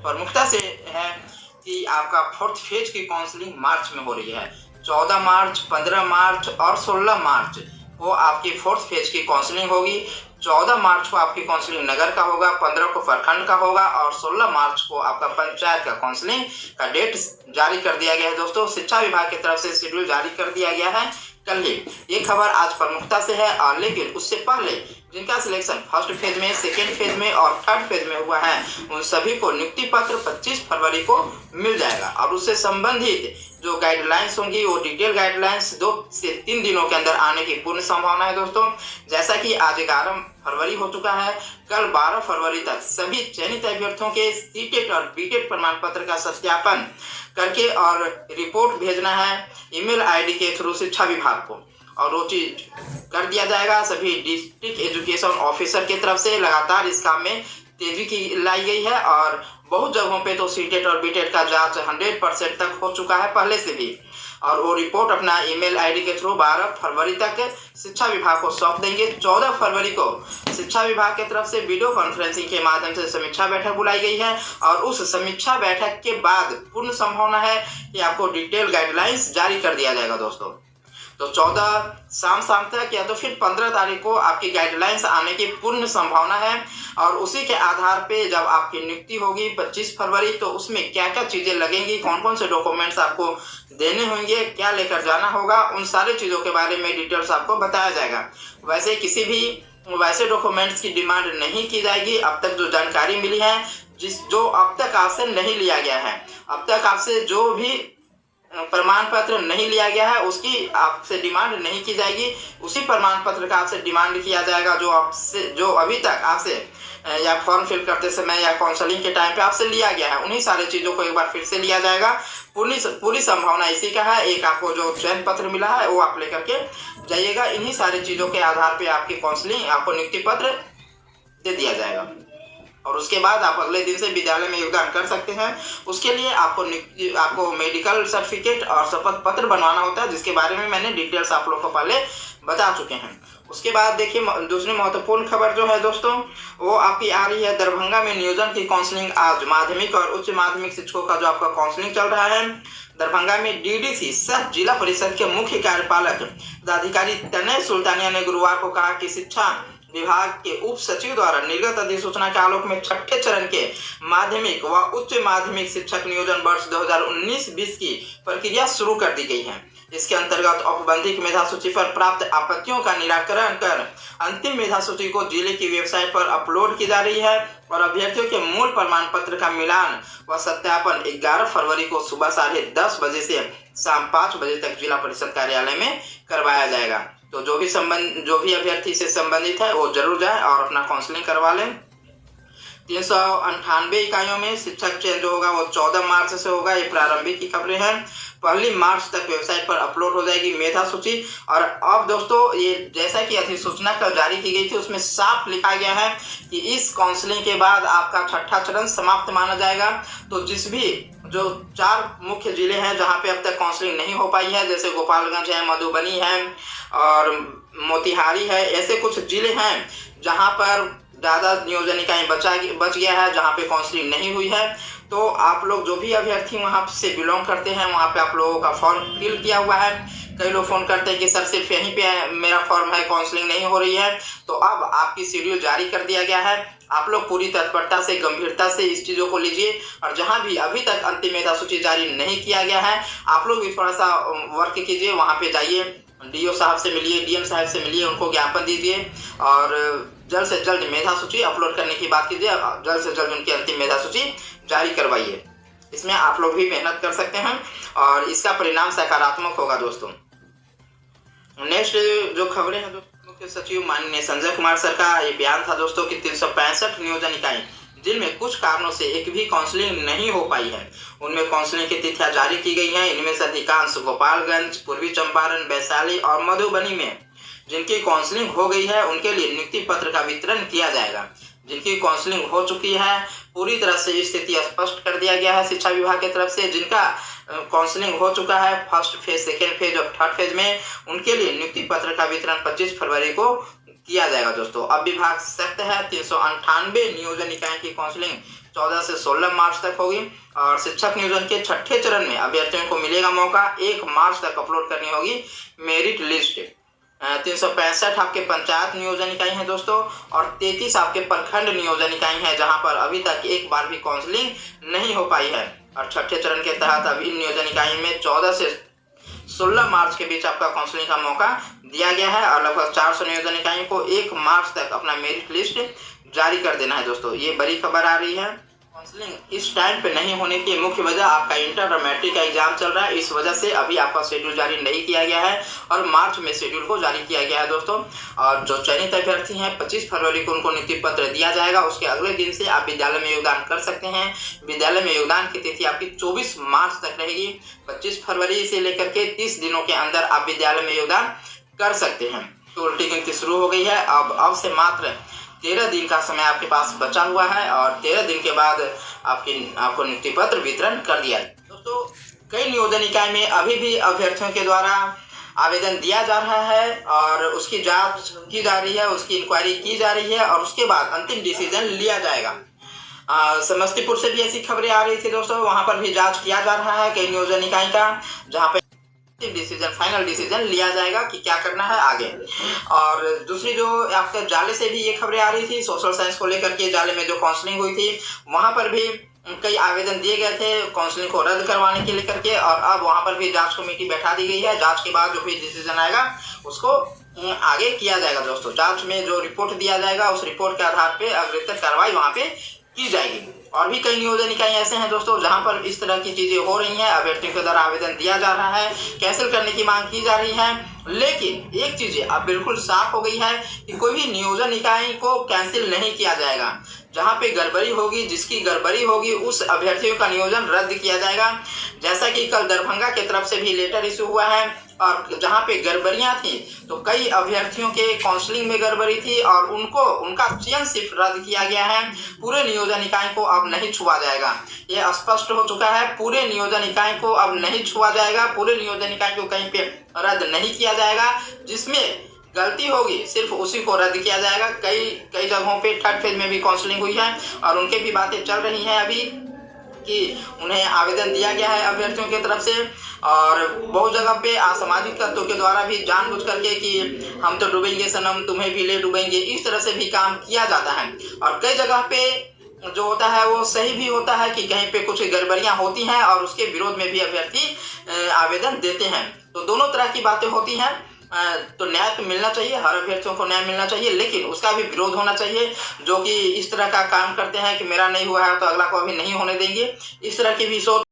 प्रमुखता से है कि आपका फोर्थ फेज की काउंसलिंग मार्च में हो रही है। 14 मार्च, 15 मार्च और 16 मार्च को आपकी फोर्थ फेज की काउंसलिंग होगी। 14 मार्च को आपकी काउंसलिंग नगर का होगा, 15 को प्रखंड का होगा और 16 मार्च को आपका पंचायत का काउंसलिंग का डेट जारी कर दिया गया है। दोस्तों, शिक्षा विभाग की तरफ से शेड्यूल जारी कर दिया गया है कल ही। ये खबर आज प्रमुखता से है, और लेकिन उससे पहले जिनका सिलेक्शन फर्स्ट फेज में, सेकेंड फेज में और थर्ड फेज में हुआ है, उन सभी को नियुक्ति पत्र 25 फरवरी को मिल जाएगा। और उससे संबंधित जो गाइडलाइंस होंगी वो डिटेल गाइडलाइंस 2 से 3 दिनों के अंदर आने की पूर्ण संभावना है। दोस्तों, जैसा कि आज 11 फरवरी हो चुका है, कल 12 फरवरी तक सभी चयनित अभ्यर्थियों के सीटेट और बीटेट प्रमाण पत्र का सत्यापन करके और रिपोर्ट भेजना है ईमेल आईडी के थ्रू शिक्षा विभाग को, और वो चीज कर दिया जाएगा। सभी डिस्ट्रिक्ट एजुकेशन ऑफिसर की तरफ से लगातार इस काम में तेजी की लाई गई है, और बहुत जगहों पे तो सीटेट और बीटेट का जांच 100% तक हो चुका है पहले से भी, और वो रिपोर्ट अपना ईमेल आईडी के थ्रू 12 फरवरी तक शिक्षा विभाग को सौंप देंगे। 14 फरवरी को शिक्षा विभाग की तरफ से वीडियो कॉन्फ्रेंसिंग के माध्यम से समीक्षा बैठक बुलाई गई है, और उस समीक्षा बैठक के बाद पूर्ण संभावना है कि आपको डिटेल गाइडलाइंस जारी कर दिया जाएगा। दोस्तों, तो 14 शाम तक या तो फिर 15 तारीख को आपकी गाइडलाइंस आने की पूर्ण संभावना है, और उसी के आधार पे जब आपकी नियुक्ति होगी 25 फरवरी, तो उसमें क्या क्या चीजें लगेंगी, कौन कौन से डॉक्यूमेंट्स आपको देने होंगे, क्या लेकर जाना होगा, उन सारी चीजों के बारे में डिटेल्स आपको बताया जाएगा। वैसे किसी भी वैसे डॉक्यूमेंट्स की डिमांड नहीं की जाएगी। अब तक जो जानकारी मिली है, जो अब तक आपसे नहीं लिया गया है, अब तक आपसे जो भी प्रमाण पत्र नहीं लिया गया है उसकी आपसे डिमांड नहीं की जाएगी। उसी प्रमाण पत्र का आपसे डिमांड किया जाएगा जो अभी तक आपसे या फॉर्म फिल करते समय या काउंसलिंग के टाइम पे आपसे लिया गया है, उन्हीं सारी चीजों को एक बार फिर से लिया जाएगा। पूरी संभावना इसी का है। एक आपको जो चयन पत्र मिला है वो आप लेकर के जाइएगा। इन्हीं सारी चीजों के आधार पे आपकी काउंसलिंग, आपको नियुक्ति पत्र दे दिया जाएगा, और उसके बाद आप अगले दिन से विद्यालय में योगदान कर सकते हैं। उसके लिए आपको मेडिकल सर्टिफिकेट और शपथ पत्र बनवाना होता है, जिसके बारे में मैंने डिटेल्स आप लोग को पहले बता चुके हैं। उसके बाद देखिए, दूसरी महत्वपूर्ण खबर जो है दोस्तों, वो आपकी आ रही है। दरभंगा में नियोजन की काउंसलिंग आज माध्यमिक और उच्च माध्यमिक शिक्षकों का जो आपका काउंसलिंग चल रहा है, दरभंगा में डीडीसी सह जिला परिषद के मुख्य कार्यपालक पदाधिकारी तनय सुल्तानिया ने गुरुवार को कहा कि शिक्षा विभाग के उप सचिव द्वारा निर्गत अधिसूचना के आलोक में छठे चरण के माध्यमिक व उच्च माध्यमिक शिक्षक नियोजन वर्ष 2019-20 की प्रक्रिया शुरू कर दी गई है। इसके अंतर्गत औपबंधिक मेधा सूची पर प्राप्त आपत्तियों का निराकरण कर अंतिम मेधा सूची को जिले की वेबसाइट पर अपलोड की जा रही है, और अभ्यर्थियों के मूल प्रमाण पत्र का मिलान व सत्यापन 11 फरवरी को सुबह 10:30 बजे से शाम 5 बजे तक जिला परिषद कार्यालय में करवाया जाएगा। तो जो भी अभ्यर्थी से संबंधित है वो जरूर जाए और अपना काउंसलिंग करवा लें। 398 इकाइयों में शिक्षक चयन जो होगा वो 14 मार्च से होगा। ये प्रारंभिक की खबरें हैं। 1 मार्च तक वेबसाइट पर अपलोड हो जाएगी मेधा सूची। और अब दोस्तों, ये जैसा कि अधिसूचना कल जारी की गई थी, उसमें साफ लिखा गया है कि इस काउंसलिंग के बाद आपका छठा चरण समाप्त माना जाएगा। तो जो 4 मुख्य जिले हैं जहां पे अब तक काउंसलिंग नहीं हो पाई है, जैसे गोपालगंज है, मधुबनी है और मोतिहारी है, ऐसे कुछ जिले हैं जहां पर ज़्यादा नियोजन इकाई बच गया है, जहाँ पे काउंसलिंग नहीं हुई है। तो आप लोग जो भी अभ्यर्थी वहाँ से बिलोंग करते हैं, वहाँ पे आप लोगों का फॉर्म फिल किया हुआ है। कई लोग फ़ोन करते हैं कि सर सिर्फ यहीं पे मेरा फॉर्म है, काउंसलिंग नहीं हो रही है। तो अब आपकी शेड्यूल जारी कर दिया गया है। आप लोग पूरी तत्परता से, गंभीरता से इस चीज़ों को लीजिए, और जहाँ भी अभी तक अंतिम मेधा सूची जारी नहीं किया गया है, आप लोग भी थोड़ा सा वर्क कीजिए, वहाँ पे जाइए, डीओ साहब से मिलिए, डीएम साहब से मिलिए, उनको ज्ञापन दीजिए और जल्द से जल्द मेधा सूची अपलोड करने की बात कीजिए। जल्द से जल्द उनकी अंतिम मेधा सूची जारी करवाइए। इसमें आप लोग भी मेहनत कर सकते हैं और इसका परिणाम सकारात्मक होगा। दोस्तों, नेक्स्ट जो खबरें हैं दोस्तों, मुख्य सचिव माननीय संजय कुमार सर का ये बयान था दोस्तों कि 365 नियोजन इकाई जिनमें कुछ कारणों से एक भी काउंसलिंग नहीं हो पाई है, उनमें काउंसलिंग की तिथियां जारी की गई हैं। इनमें से अधिकांश गोपालगंज, पूर्वी चंपारण, वैशाली और मधुबनी में जिनकी काउंसलिंग हो गई है उनके लिए नियुक्ति पत्र का वितरण किया जाएगा। जिनकी काउंसलिंग हो चुकी है, पूरी तरह से स्थिति स्पष्ट कर दिया गया है शिक्षा विभाग की तरफ से। जिनका काउंसलिंग हो चुका है फर्स्ट फेज, सेकेंड फेज और थर्ड फेज में, उनके लिए नियुक्ति पत्र का वितरण 25 फरवरी को किया जाएगा। दोस्तों, अब विभाग सख्त है। 398 नियोजन इकाई की काउंसलिंग 14 से 16 मार्च तक होगी। और शिक्षक नियोजन के छठे चरण में अभ्यर्थियों को मिलेगा मौका। 1 मार्च तक अपलोड करनी होगी मेरिट लिस्ट। 365 आपके पंचायत नियोजन इकाई हैं दोस्तों, और 33 आपके प्रखंड नियोजन इकाई हैं जहां पर अभी तक एक बार भी काउंसलिंग नहीं हो पाई है। और छठे चरण के तहत अभी नियोजन इकाई में 14 से 16 मार्च के बीच आपका काउंसलिंग का मौका दिया गया है। और लगभग 400 नियोजन इकाइयों को 1 मार्च तक अपना मेरिट लिस्ट जारी कर देना है दोस्तों। ये बड़ी खबर आ रही है। काउंसलिंग इस टाइम पे नहीं होने की मुख्य वजह आपका इंटर और मैट्रिक का एग्जाम चल रहा है, इस वजह से अभी आपका शेड्यूल जारी नहीं किया गया है और मार्च में शेड्यूल को जारी किया गया है दोस्तों। और जो चयनित अभ्यर्थी हैं 25 फरवरी को उनको नियुक्ति पत्र दिया जाएगा। उसके अगले दिन से आप विद्यालय में योगदान कर सकते हैं। विद्यालय में योगदान की तिथि आपकी 24 मार्च तक रहेगी। 25 फरवरी से लेकर के 30 दिनों के अंदर आप विद्यालय में योगदान कर सकते हैं। तो उल्टी गिनती शुरू हो गई है। अब से मात्र 13 दिन का समय आपके पास बचा हुआ है और 13 दिन के बाद आपको नियुक्ति पत्र वितरण कर दिया है दोस्तों। कई नियोजन इकाई में अभी भी अभ्यर्थियों के द्वारा आवेदन दिया जा रहा है और उसकी जांच की जा रही है, उसकी इंक्वायरी की जा रही है और उसके बाद अंतिम डिसीजन लिया जाएगा। समस्तीपुर से भी ऐसी खबरें आ रही थी दोस्तों, वहां पर भी जांच किया जा रहा है कई नियोजन इकाई का, जहां पे फाइनल डिसीजन लिया जाएगा कि क्या करना है आगे। और दूसरी जो आपके जाले से भी ये खबरें आ रही थी, सोशल साइंस को लेकर के जाले में जो काउंसलिंग हुई थी वहां पर भी कई आवेदन दिए गए थे काउंसलिंग को रद्द करवाने के लेकर के, और अब वहां पर भी जांच कमेटी बैठा दी गई है। जांच के बाद जो भी डिसीजन आएगा उसको आगे किया जाएगा दोस्तों। जांच में जो रिपोर्ट दिया जाएगा उस रिपोर्ट के आधार पे अग्रतर कार्रवाई वहां पे की जाएगी। और भी कई नियोजन इकाई ऐसे हैं दोस्तों जहां पर इस तरह की चीजें हो रही हैं, अभ्यर्थियों के द्वारा आवेदन दिया जा रहा है, कैंसिल करने की मांग की जा रही है। लेकिन एक चीज अब बिल्कुल साफ हो गई है कि कोई भी नियोजन इकाई को कैंसिल नहीं किया जाएगा। जहां पे गड़बड़ी होगी, जिसकी गड़बड़ी होगी उस अभ्यर्थियों का नियोजन रद्द किया जाएगा। जैसा कि कल दरभंगा की तरफ से भी लेटर इशू हुआ है, और जहां पे गड़बड़ियां थी तो कई अभ्यर्थियों के काउंसलिंग में गड़बड़ी थी और उनका चयन सिर्फ रद्द किया गया है। पूरे नियोजन इकाई को अब नहीं छुआ जाएगा, ये स्पष्ट हो चुका है। पूरे नियोजन इकाई को अब नहीं छुआ जाएगा, पूरे नियोजन इकाई को कहीं पे रद्द नहीं किया जाएगा। जिसमें गलती होगी सिर्फ उसी को रद्द किया जाएगा। कई जगहों पे थर्ड फेज में भी काउंसलिंग हुई है और उनके भी बातें चल रही हैं अभी कि उन्हें आवेदन दिया गया है अभ्यर्थियों की तरफ से। और बहुत जगह पे असामाजिक तत्वों के द्वारा भी जानबूझ करके कि हम तो डूबेंगे सनम, तुम्हें भी ले डूबेंगे, इस तरह से भी काम किया जाता है। और कई जगह पे जो होता है वो सही भी होता है कि कहीं पे कुछ गड़बड़ियां होती हैं और उसके विरोध में भी अभ्यर्थी आवेदन देते हैं। तो दोनों तरह की बातें होती हैं। तो न्याय तो मिलना चाहिए, हर अभ्यर्थियों को न्याय मिलना चाहिए, लेकिन उसका भी विरोध होना चाहिए। जो कि इस तरह का काम करते हैं कि मेरा नहीं हुआ है तो अगला को अभी नहीं होने देंगे, इस तरह की भी सोच